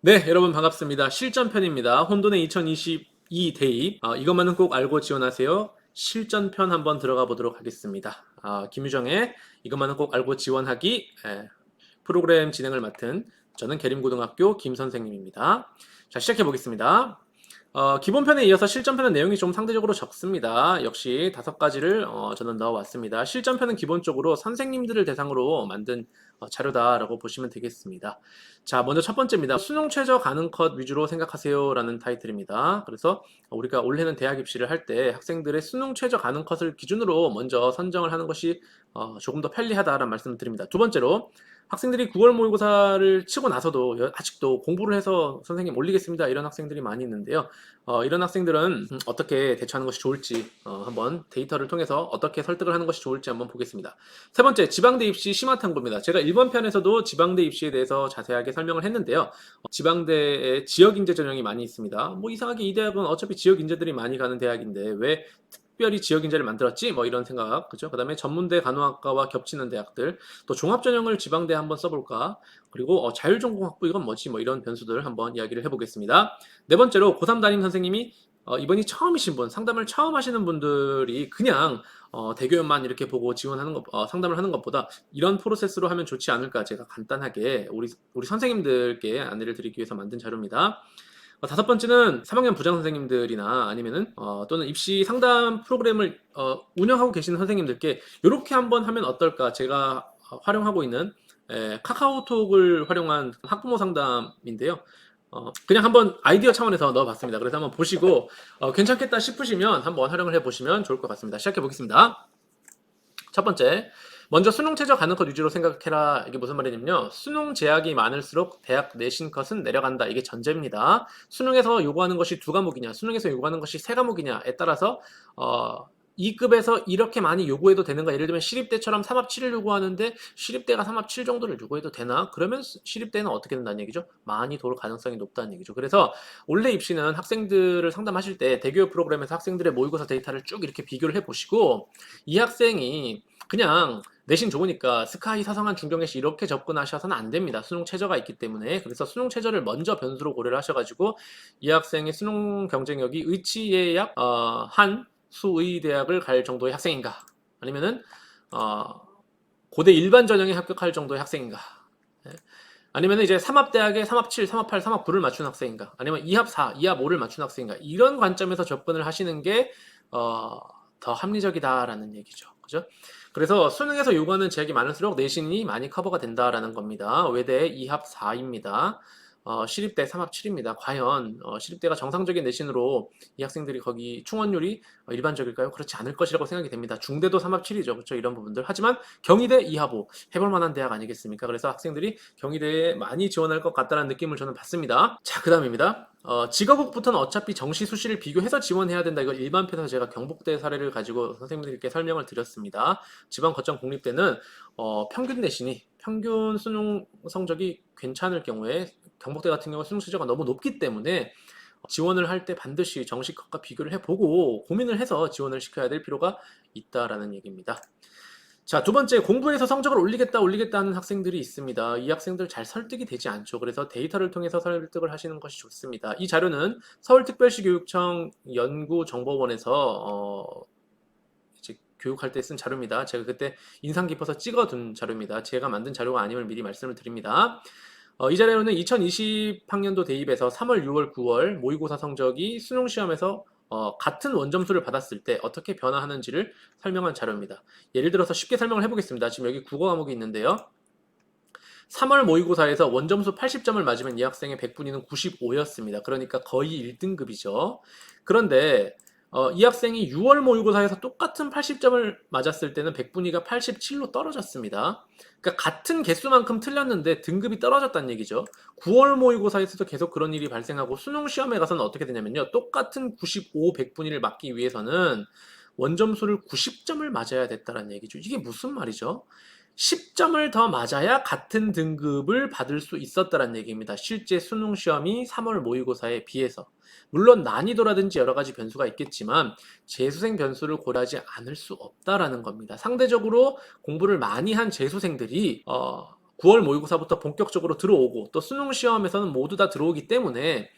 네, 여러분 반갑습니다. 실전편입니다. 혼돈의 2022 대입. 이것만은 꼭 알고 지원하세요. 실전편 한번 들어가 보도록 하겠습니다. 김유정의 이것만은 꼭 알고 지원하기 프로그램 진행을 맡은 저는 계림고등학교 김 선생님입니다. 자, 시작해 보겠습니다. 기본편에 이어서 실전편은 내용이 좀 상대적으로 적습니다. 역시 5가지를 저는 넣어왔습니다. 실전편은 기본적으로 선생님들을 대상으로 만든 자료다라고 보시면 되겠습니다. 자, 먼저 첫 번째입니다. 수능 최저 가능 컷 위주로 생각하세요 라는 타이틀입니다. 그래서 우리가 올해는 대학 입시를 할 때 학생들의 수능 최저 가능 컷을 기준으로 먼저 선정을 하는 것이 조금 더 편리하다라는 말씀을 드립니다. 두 번째로 학생들이 9월 모의고사를 치고 나서도 아직도 공부를 해서 선생님 올리겠습니다 이런 학생들이 많이 있는데요. 이런 학생들은 어떻게 대처하는 것이 좋을지 한번 데이터를 통해서 어떻게 설득을 하는 것이 좋을지 한번 보겠습니다. 세 번째, 지방대 입시 심화 탐구입니다. 제가 1번 편에서도 지방대 입시에 대해서 자세하게 설명을 했는데요. 지방대에 지역 인재 전형이 많이 있습니다. 뭐 이상하게 이 대학은 어차피 지역 인재들이 많이 가는 대학인데 왜 특별히 지역 인재를 만들었지? 뭐 이런 생각, 그죠? 그다음에 전문대 간호학과와 겹치는 대학들, 또 종합 전형을 지방대 한번 써볼까? 그리고 자율전공학부 이건 뭐지? 뭐 이런 변수들 한번 이야기를 해보겠습니다. 네 번째로 고3 담임 선생님이 이번이 처음이신 분, 상담을 처음 하시는 분들이 그냥 대교연만 이렇게 보고 지원하는 것, 상담을 하는 것보다 이런 프로세스로 하면 좋지 않을까 제가 간단하게 우리 선생님들께 안내를 드리기 위해서 만든 자료입니다. 다섯 번째는 3학년 부장 선생님들이나 아니면은 또는 입시 상담 프로그램을 운영하고 계시는 선생님들께 이렇게 한번 하면 어떨까? 제가 활용하고 있는 카카오톡을 활용한 학부모 상담인데요. 그냥 한번 아이디어 차원에서 넣어봤습니다. 그래서 한번 보시고 괜찮겠다 싶으시면 한번 활용을 해보시면 좋을 것 같습니다. 시작해 보겠습니다. 첫 번째, 먼저 수능 최저 가능 컷 위주로 생각해라. 이게 무슨 말이냐면요. 수능 제약이 많을수록 대학 내신 컷은 내려간다. 이게 전제입니다. 수능에서 요구하는 것이 2과목이냐, 수능에서 요구하는 것이 3과목이냐에 따라서 2급에서 이렇게 많이 요구해도 되는가? 예를 들면 시립대처럼 3합 7을 요구하는데 시립대가 3합 7 정도를 요구해도 되나? 그러면 시립대는 어떻게 된다는 얘기죠? 많이 돌 가능성이 높다는 얘기죠. 그래서 올해 입시는 학생들을 상담하실 때 대교육 프로그램에서 학생들의 모의고사 데이터를 쭉 이렇게 비교를 해보시고 이 학생이 그냥 내신 좋으니까 스카이 사성한 중경외시 이렇게 접근하셔서는 안 됩니다. 수능 최저가 있기 때문에. 그래서 수능 최저를 먼저 변수로 고려를 하셔가지고 이 학생의 수능 경쟁력이 의치에 약한 수의대학을 갈 정도의 학생인가 아니면은 고대 일반 전형에 합격할 정도의 학생인가 아니면 이제 3합대학에 3합 7, 3합 8, 3합 9를 맞춘 학생인가 아니면 2합 4, 2합 5를 맞춘 학생인가 이런 관점에서 접근을 하시는 게 더 합리적이다라는 얘기죠. 그죠? 그래서 수능에서 요구하는 제약이 많을수록 내신이 많이 커버가 된다라는 겁니다. 외대 2합 4입니다. 시립대 3합 7입니다. 과연 시립대가 정상적인 내신으로 이 학생들이 거기 충원율이 일반적일까요? 그렇지 않을 것이라고 생각이 됩니다. 중대도 3합 7이죠. 그렇죠? 이런 부분들. 하지만 경희대 2합 5 해볼 만한 대학 아니겠습니까? 그래서 학생들이 경희대에 많이 지원할 것 같다는 느낌을 저는 받습니다. 자, 그 다음입니다. 직업국부터는 어차피 정시 수시를 비교해서 지원해야 된다. 이걸 일반편에서 제가 경북대 사례를 가지고 선생님들께 설명을 드렸습니다. 지방 거점 공립대는 평균 내신이 평균 수능 성적이 괜찮을 경우에 경북대 같은 경우 수능 최저가 너무 높기 때문에 지원을 할 때 반드시 정시컷과 비교를 해보고 고민을 해서 지원을 시켜야 될 필요가 있다라는 얘기입니다. 자, 두 번째, 공부해서 성적을 올리겠다 하는 학생들이 있습니다. 이 학생들 잘 설득이 되지 않죠. 그래서 데이터를 통해서 설득을 하시는 것이 좋습니다. 이 자료는 서울특별시 교육청 연구정보원에서 이제 교육할 때 쓴 자료입니다. 제가 그때 인상 깊어서 찍어둔 자료입니다. 제가 만든 자료가 아님을 미리 말씀을 드립니다. 이 자료는 2020학년도 대입에서 3월, 6월, 9월 모의고사 성적이 수능 시험에서 같은 원점수를 받았을 때 어떻게 변화하는지를 설명한 자료입니다. 예를 들어서 쉽게 설명을 해보겠습니다. 지금 여기 국어 과목이 있는데요. 3월 모의고사에서 원점수 80점을 맞으면 이 학생의 100분위는 95였습니다. 그러니까 거의 1등급이죠. 그런데 이 학생이 6월 모의고사에서 똑같은 80점을 맞았을 때는 100분위가 87로 떨어졌습니다. 그러니까 같은 개수만큼 틀렸는데 등급이 떨어졌다는 얘기죠. 9월 모의고사에서도 계속 그런 일이 발생하고 수능 시험에 가서는 어떻게 되냐면요. 똑같은 95, 100분위를 맞기 위해서는 원점수를 90점을 맞아야 됐다는 얘기죠. 이게 무슨 말이죠? 10점을 더 맞아야 같은 등급을 받을 수 있었다는 얘기입니다. 실제 수능 시험이 3월 모의고사에 비해서. 물론 난이도라든지 여러 가지 변수가 있겠지만 재수생 변수를 고려하지 않을 수 없다라는 겁니다. 상대적으로 공부를 많이 한 재수생들이 9월 모의고사부터 본격적으로 들어오고 또 수능 시험에서는 모두 다 들어오기 때문에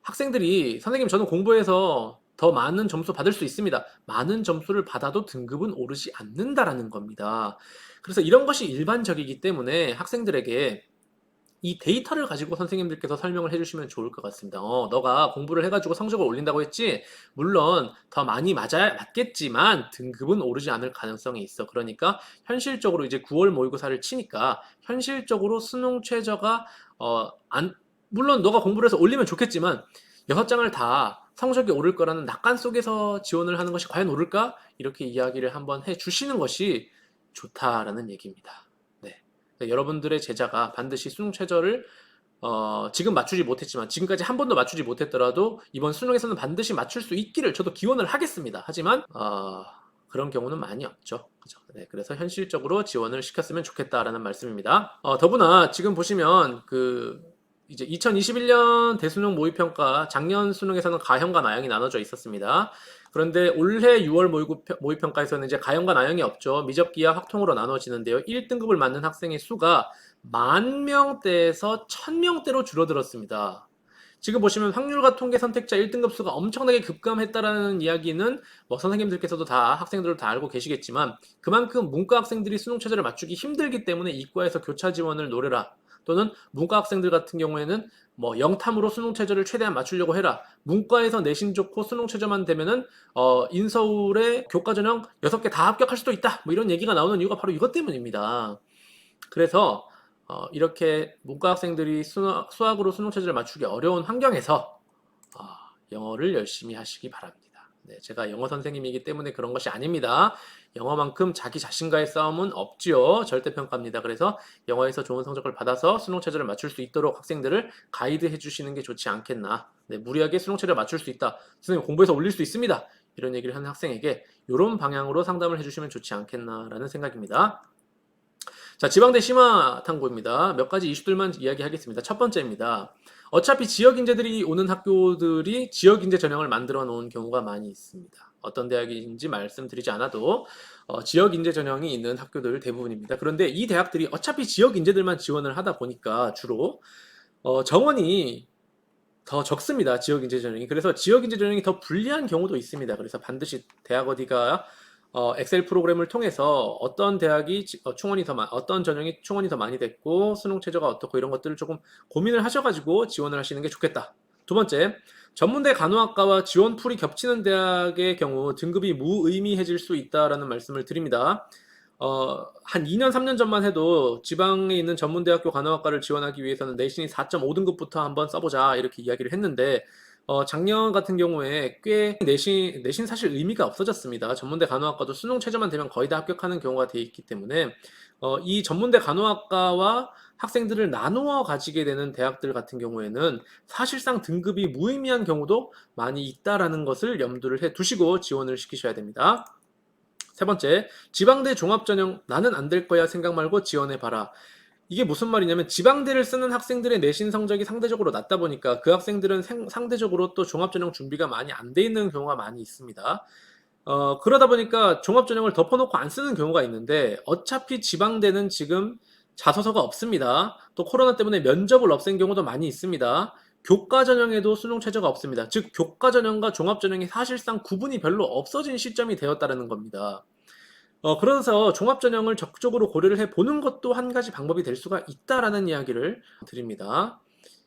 학생들이 선생님 저는 공부해서 더 많은 점수 받을 수 있습니다. 많은 점수를 받아도 등급은 오르지 않는다라는 겁니다. 그래서 이런 것이 일반적이기 때문에 학생들에게 이 데이터를 가지고 선생님들께서 설명을 해주시면 좋을 것 같습니다. 너가 공부를 해가지고 성적을 올린다고 했지? 물론 더 많이 맞겠지만 등급은 오르지 않을 가능성이 있어. 그러니까 현실적으로 이제 9월 모의고사를 치니까 현실적으로 수능 최저가 물론 너가 공부를 해서 올리면 좋겠지만 6장을 다 성적이 오를 거라는 낙관 속에서 지원을 하는 것이 과연 오를까? 이렇게 이야기를 한번 해주시는 것이 좋다라는 얘기입니다. 네. 그러니까 여러분들의 제자가 반드시 수능 최저를 지금 맞추지 못했지만 지금까지 한 번도 맞추지 못했더라도 이번 수능에서는 반드시 맞출 수 있기를 저도 기원을 하겠습니다. 하지만 그런 경우는 많이 없죠. 그죠? 네, 그래서 현실적으로 지원을 시켰으면 좋겠다라는 말씀입니다. 더구나 지금 보시면 이제 2021년 대수능 모의평가 작년 수능에서는 가형과 나형이 나눠져 있었습니다. 그런데 올해 6월 모의평가에서는 이제 가형과 나형이 없죠. 미적기와 확통으로 나눠지는데요. 1등급을 맞는 학생의 수가 10,000명대에서 1,000명대로 줄어들었습니다. 지금 보시면 확률과 통계 선택자 1등급 수가 엄청나게 급감했다라는 이야기는 뭐 선생님들께서도 다 학생들도 다 알고 계시겠지만 그만큼 문과 학생들이 수능 최저를 맞추기 힘들기 때문에 이과에서 교차 지원을 노려라. 또는 문과 학생들 같은 경우에는 뭐 영탐으로 수능 최저를 최대한 맞추려고 해라. 문과에서 내신 좋고 수능 최저만 되면은 인서울에 교과 전형 6개 다 합격할 수도 있다. 뭐 이런 얘기가 나오는 이유가 바로 이것 때문입니다. 그래서 이렇게 문과 학생들이 수학으로 수능 최저를 맞추기 어려운 환경에서 영어를 열심히 하시기 바랍니다. 네, 제가 영어 선생님이기 때문에 그런 것이 아닙니다. 영어만큼 자기 자신과의 싸움은 없지요. 절대평가입니다. 그래서 영어에서 좋은 성적을 받아서 수능 최저를 맞출 수 있도록 학생들을 가이드해 주시는 게 좋지 않겠나. 네, 무리하게 수능 최저를 맞출 수 있다. 선생님 공부해서 올릴 수 있습니다. 이런 얘기를 하는 학생에게 이런 방향으로 상담을 해주시면 좋지 않겠나라는 생각입니다. 자, 지방대 심화 탐구입니다. 몇 가지 이슈들만 이야기하겠습니다. 첫 번째입니다. 어차피 지역인재들이 오는 학교들이 지역인재 전형을 만들어 놓은 경우가 많이 있습니다. 어떤 대학인지 말씀드리지 않아도 지역인재 전형이 있는 학교들 대부분입니다. 그런데 이 대학들이 어차피 지역인재들만 지원을 하다 보니까 주로 정원이 더 적습니다. 지역인재 전형이. 그래서 지역인재 전형이 더 불리한 경우도 있습니다. 그래서 반드시 대학 어디가 엑셀 프로그램을 통해서 어떤 대학이 어떤 전형이 충원이 더 많이 됐고 수능 최저가 어떻고 이런 것들을 조금 고민을 하셔가지고 지원을 하시는 게 좋겠다. 두 번째, 전문대 간호학과와 지원풀이 겹치는 대학의 경우 등급이 무의미해질 수 있다라는 말씀을 드립니다. 한 2년, 3년 전만 해도 지방에 있는 전문대학교 간호학과를 지원하기 위해서는 내신이 4.5등급부터 한번 써보자 이렇게 이야기를 했는데 작년 같은 경우에 꽤 내신 사실 의미가 없어졌습니다. 전문대 간호학과도 수능 최저만 되면 거의 다 합격하는 경우가 돼 있기 때문에 이 전문대 간호학과와 학생들을 나누어 가지게 되는 대학들 같은 경우에는 사실상 등급이 무의미한 경우도 많이 있다라는 것을 염두를 해 두시고 지원을 시키셔야 됩니다. 세 번째, 지방대 종합전형 나는 안 될 거야 생각 말고 지원해봐라. 이게 무슨 말이냐면 지방대를 쓰는 학생들의 내신 성적이 상대적으로 낮다 보니까 그 학생들은 상대적으로 또 종합전형 준비가 많이 안 돼 있는 경우가 많이 있습니다. 그러다 보니까 종합전형을 덮어놓고 안 쓰는 경우가 있는데 어차피 지방대는 지금 자소서가 없습니다. 또 코로나 때문에 면접을 없앤 경우도 많이 있습니다. 교과전형에도 수능 최저가 없습니다. 즉 교과전형과 종합전형이 사실상 구분이 별로 없어진 시점이 되었다는 겁니다. 그래서 종합전형을 적극적으로 고려를 해보는 것도 한 가지 방법이 될 수가 있다라는 이야기를 드립니다.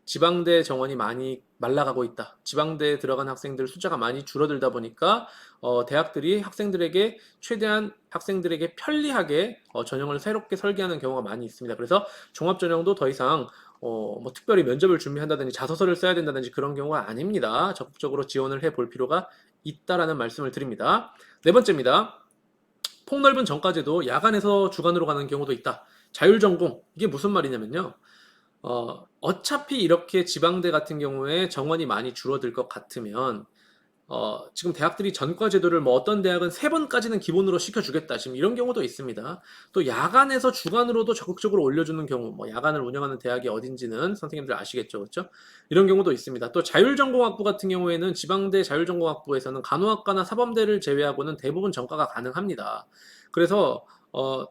지방대 정원이 많이 말라가고 있다. 지방대에 들어간 학생들 숫자가 많이 줄어들다 보니까 대학들이 학생들에게 최대한 학생들에게 편리하게 전형을 새롭게 설계하는 경우가 많이 있습니다. 그래서 종합전형도 더 이상 뭐 특별히 면접을 준비한다든지 자소서를 써야 된다든지 그런 경우가 아닙니다. 적극적으로 지원을 해볼 필요가 있다라는 말씀을 드립니다. 네 번째입니다. 폭넓은 전과제도 야간에서 주간으로 가는 경우도 있다. 자율전공 이게 무슨 말이냐면요. 어차피 이렇게 지방대 같은 경우에 정원이 많이 줄어들 것 같으면 지금 대학들이 전과 제도를 뭐 어떤 대학은 3번까지는 기본으로 시켜주겠다. 지금 이런 경우도 있습니다. 또 야간에서 주간으로도 적극적으로 올려주는 경우, 뭐 야간을 운영하는 대학이 어딘지는 선생님들 아시겠죠, 그렇죠? 이런 경우도 있습니다. 또 자율전공학부 같은 경우에는 지방대 자율전공학부에서는 간호학과나 사범대를 제외하고는 대부분 전과가 가능합니다. 그래서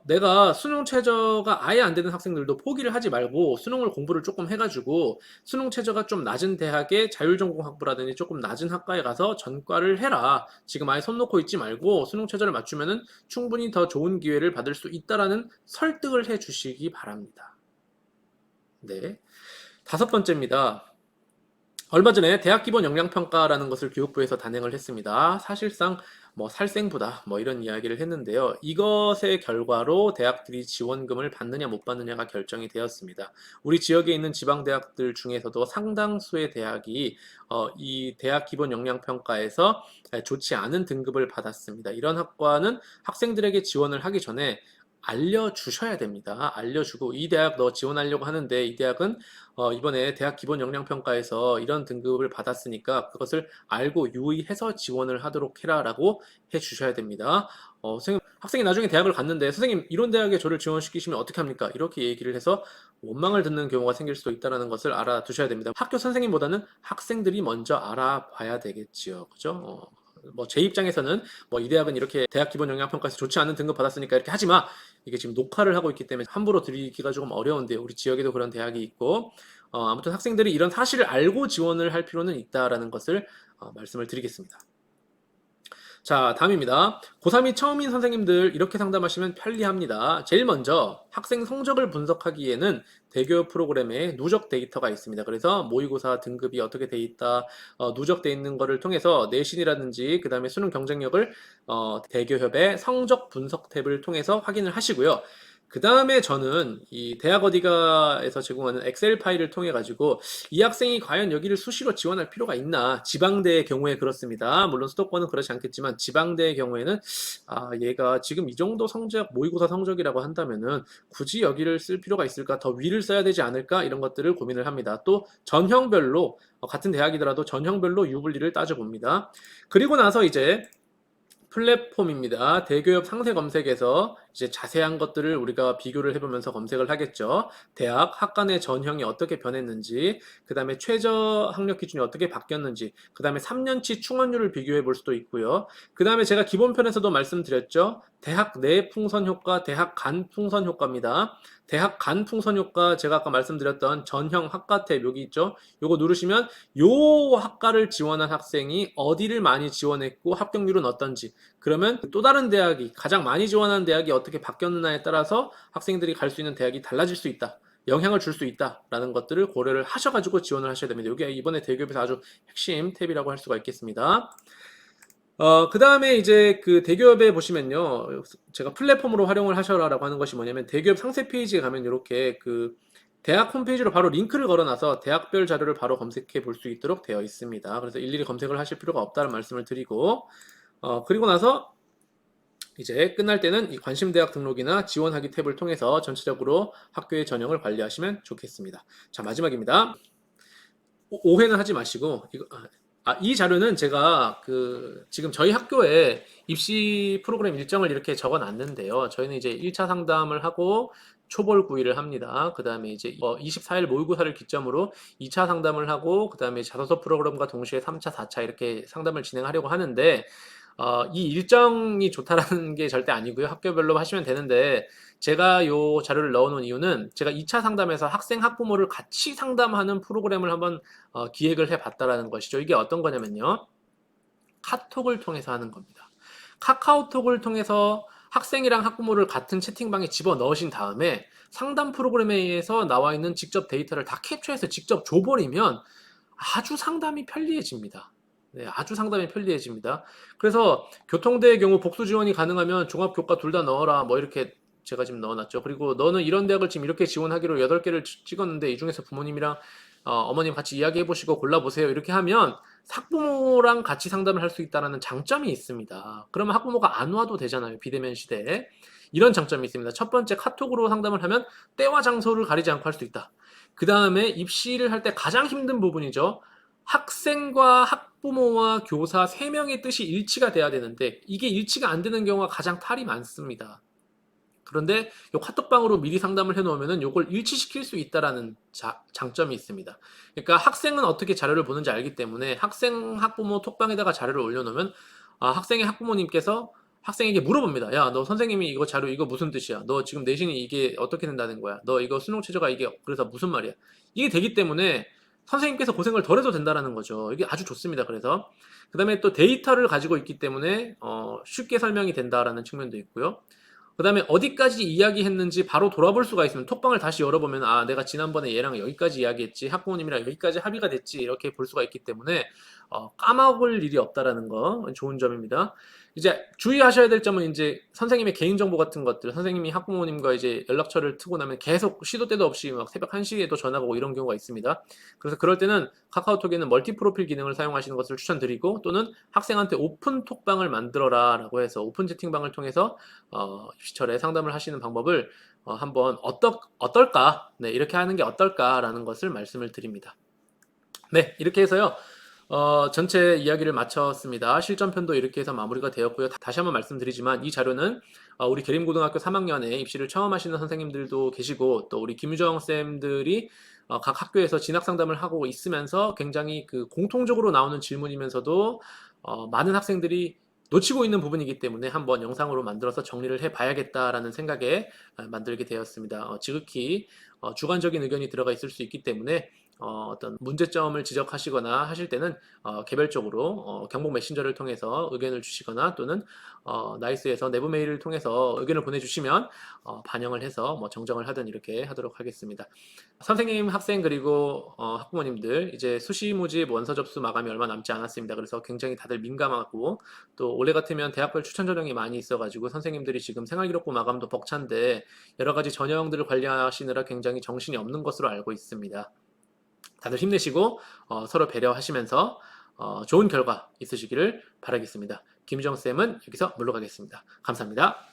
내가 수능 최저가 아예 안 되는 학생들도 포기를 하지 말고 수능을 공부를 조금 해가지고 수능 최저가 좀 낮은 대학의 자율전공 학부라든지 조금 낮은 학과에 가서 전과를 해라. 지금 아예 손 놓고 있지 말고 수능 최저를 맞추면은 충분히 더 좋은 기회를 받을 수 있다라는 설득을 해 주시기 바랍니다. 네. 다섯 번째입니다. 얼마 전에 대학 기본 역량평가라는 것을 교육부에서 단행을 했습니다. 사실상 뭐 살생부다 뭐 이런 이야기를 했는데요. 이것의 결과로 대학들이 지원금을 받느냐 못 받느냐가 결정이 되었습니다. 우리 지역에 있는 지방대학들 중에서도 상당수의 대학이 이 대학 기본 역량평가에서 좋지 않은 등급을 받았습니다. 이런 학과는 학생들에게 지원을 하기 전에 알려주셔야 됩니다. 알려주고 이 대학 너 지원하려고 하는데 이 대학은 이번에 대학 기본 역량 평가에서 이런 등급을 받았으니까 그것을 알고 유의해서 지원을 하도록 해라라고 해주셔야 됩니다. 선생님, 학생이 나중에 대학을 갔는데 선생님 이런 대학에 저를 지원시키시면 어떻게 합니까? 이렇게 얘기를 해서 원망을 듣는 경우가 생길 수도 있다는 것을 알아두셔야 됩니다. 학교 선생님보다는 학생들이 먼저 알아봐야 되겠지요. 그죠? 뭐 제 입장에서는 뭐 이 대학은 이렇게 대학 기본 영양 평가에서 좋지 않은 등급 받았으니까 이렇게 하지 마. 이게 지금 녹화를 하고 있기 때문에 함부로 드리기가 조금 어려운데요. 우리 지역에도 그런 대학이 있고 아무튼 학생들이 이런 사실을 알고 지원을 할 필요는 있다라는 것을 말씀을 드리겠습니다. 자, 다음입니다. 고3이 처음인 선생님들 이렇게 상담하시면 편리합니다. 제일 먼저 학생 성적을 분석하기에는 대교육 프로그램에 누적 데이터가 있습니다. 그래서 모의고사 등급이 어떻게 돼 있다, 누적돼 있는 거를 통해서 내신이라든지 그 다음에 수능 경쟁력을 대교협의 성적 분석 탭을 통해서 확인을 하시고요. 그 다음에 저는 이 대학 어디가에서 제공하는 엑셀 파일을 통해 가지고 이 학생이 과연 여기를 수시로 지원할 필요가 있나? 지방대의 경우에 그렇습니다. 물론 수도권은 그렇지 않겠지만 지방대의 경우에는 얘가 지금 이 정도 성적 모의고사 성적이라고 한다면은 굳이 여기를 쓸 필요가 있을까? 더 위를 써야 되지 않을까? 이런 것들을 고민을 합니다. 또 전형별로 같은 대학이더라도 전형별로 유불리를 따져봅니다. 그리고 나서 이제 플랫폼입니다. 대교협 상세 검색에서 이제 자세한 것들을 우리가 비교를 해보면서 검색을 하겠죠. 대학, 학과 내 전형이 어떻게 변했는지, 그 다음에 최저 학력 기준이 어떻게 바뀌었는지, 그 다음에 3년치 충원율을 비교해 볼 수도 있고요. 그 다음에 제가 기본편에서도 말씀드렸죠. 대학 내 풍선 효과, 대학 간 풍선 효과입니다. 대학 간 풍선 효과 제가 아까 말씀드렸던 전형 학과 탭 여기 있죠. 요거 누르시면 요 학과를 지원한 학생이 어디를 많이 지원했고 합격률은 어떤지, 그러면 또 다른 대학이 가장 많이 지원하는 대학이 어떻게 바뀌었느냐에 따라서 학생들이 갈 수 있는 대학이 달라질 수 있다. 영향을 줄 수 있다라는 것들을 고려를 하셔가지고 지원을 하셔야 됩니다. 이게 이번에 대기업에서 아주 핵심 탭이라고 할 수가 있겠습니다. 그 다음에 이제 그 대기업에 보시면요. 제가 플랫폼으로 활용을 하셔라라고 하는 것이 뭐냐면 대기업 상세 페이지에 가면 이렇게 그 대학 홈페이지로 바로 링크를 걸어놔서 대학별 자료를 바로 검색해 볼 수 있도록 되어 있습니다. 그래서 일일이 검색을 하실 필요가 없다는 말씀을 드리고 그리고 나서 이제 끝날 때는 이 관심대학 등록이나 지원하기 탭을 통해서 전체적으로 학교의 전형을 관리하시면 좋겠습니다. 자, 마지막입니다. 오해는 하지 마시고 이 자료는 제가 그 지금 저희 학교에 입시 프로그램 일정을 이렇게 적어 놨는데요. 저희는 이제 1차 상담을 하고 초벌 구의를 합니다. 그 다음에 이제 24일 모의고사를 기점으로 2차 상담을 하고 그 다음에 자소서 프로그램과 동시에 3차, 4차 이렇게 상담을 진행하려고 하는데 이 일정이 좋다라는 게 절대 아니고요. 학교별로 하시면 되는데 제가 요 자료를 넣어놓은 이유는 제가 2차 상담에서 학생 학부모를 같이 상담하는 프로그램을 한번 기획을 해봤다라는 것이죠. 이게 어떤 거냐면요. 카톡을 통해서 하는 겁니다. 카카오톡을 통해서 학생이랑 학부모를 같은 채팅방에 집어 넣으신 다음에 상담 프로그램에 의해서 나와 있는 직접 데이터를 다 캡처해서 직접 줘버리면 아주 상담이 편리해집니다. 네, 아주 상담이 편리해집니다. 그래서 교통대의 경우 복수 지원이 가능하면 종합교과 둘 다 넣어라. 뭐 이렇게 제가 지금 넣어놨죠. 그리고 너는 이런 대학을 지금 이렇게 지원하기로 8개를 찍었는데 이 중에서 부모님이랑 어머님 같이 이야기해 보시고 골라보세요. 이렇게 하면 학부모랑 같이 상담을 할 수 있다는 장점이 있습니다. 그러면 학부모가 안 와도 되잖아요. 비대면 시대에. 이런 장점이 있습니다. 첫 번째, 카톡으로 상담을 하면 때와 장소를 가리지 않고 할 수 있다. 그 다음에 입시를 할 때 가장 힘든 부분이죠. 학생과 학부모와 교사 3명의 뜻이 일치가 돼야 되는데 이게 일치가 안 되는 경우가 가장 탈이 많습니다. 그런데 이 카톡방으로 미리 상담을 해놓으면 이걸 일치시킬 수 있다라는 장점이 있습니다. 그러니까 학생은 어떻게 자료를 보는지 알기 때문에 학생 학부모 톡방에다가 자료를 올려놓으면 학생의 학부모님께서 학생에게 물어봅니다. 야, 너 선생님이 이거 자료 이거 무슨 뜻이야? 너 지금 내신이 이게 어떻게 된다는 거야? 너 이거 수능 최저가 이게 그래서 무슨 말이야? 이게 되기 때문에 선생님께서 고생을 덜 해도 된다라는 거죠. 이게 아주 좋습니다. 그래서 그다음에 또 데이터를 가지고 있기 때문에 쉽게 설명이 된다라는 측면도 있고요. 그다음에 어디까지 이야기했는지 바로 돌아볼 수가 있으면 톡방을 다시 열어보면 아 내가 지난번에 얘랑 여기까지 이야기했지 학부모님이랑 여기까지 합의가 됐지 이렇게 볼 수가 있기 때문에 까먹을 일이 없다라는 거 좋은 점입니다. 이제 주의하셔야 될 점은 이제 선생님의 개인정보 같은 것들 선생님이 학부모님과 이제 연락처를 트고 나면 계속 시도 때도 없이 막 새벽 1시에도 전화가 오고 이런 경우가 있습니다. 그래서 그럴 때는 카카오톡에는 멀티 프로필 기능을 사용하시는 것을 추천드리고 또는 학생한테 오픈 톡방을 만들어라 라고 해서 오픈 채팅방을 통해서 입시철에 상담을 하시는 방법을 한번 어떨까? 네, 이렇게 하는 게 어떨까라는 것을 말씀을 드립니다. 네, 이렇게 해서요. 전체 이야기를 마쳤습니다. 실전편도 이렇게 해서 마무리가 되었고요. 다시 한번 말씀드리지만 이 자료는 우리 계림고등학교 3학년에 입시를 처음 하시는 선생님들도 계시고 또 우리 김유정 쌤들이 각 학교에서 진학 상담을 하고 있으면서 굉장히 그 공통적으로 나오는 질문이면서도 많은 학생들이 놓치고 있는 부분이기 때문에 한번 영상으로 만들어서 정리를 해봐야겠다라는 생각에 만들게 되었습니다. 지극히 주관적인 의견이 들어가 있을 수 있기 때문에 어떤 문제점을 지적하시거나 하실 때는 개별적으로 경북 메신저를 통해서 의견을 주시거나 또는 나이스에서 내부 메일을 통해서 의견을 보내주시면 반영을 해서 뭐 정정을 하든 이렇게 하도록 하겠습니다. 선생님, 학생 그리고 학부모님들 이제 수시 모집 원서 접수 마감이 얼마 남지 않았습니다. 그래서 굉장히 다들 민감하고 또 올해 같으면 대학별 추천 전형이 많이 있어가지고 선생님들이 지금 생활기록부 마감도 벅찬데 여러 가지 전형들을 관리하시느라 굉장히 정신이 없는 것으로 알고 있습니다. 다들 힘내시고 서로 배려하시면서 좋은 결과 있으시기를 바라겠습니다. 김유정 쌤은 여기서 물러가겠습니다. 감사합니다.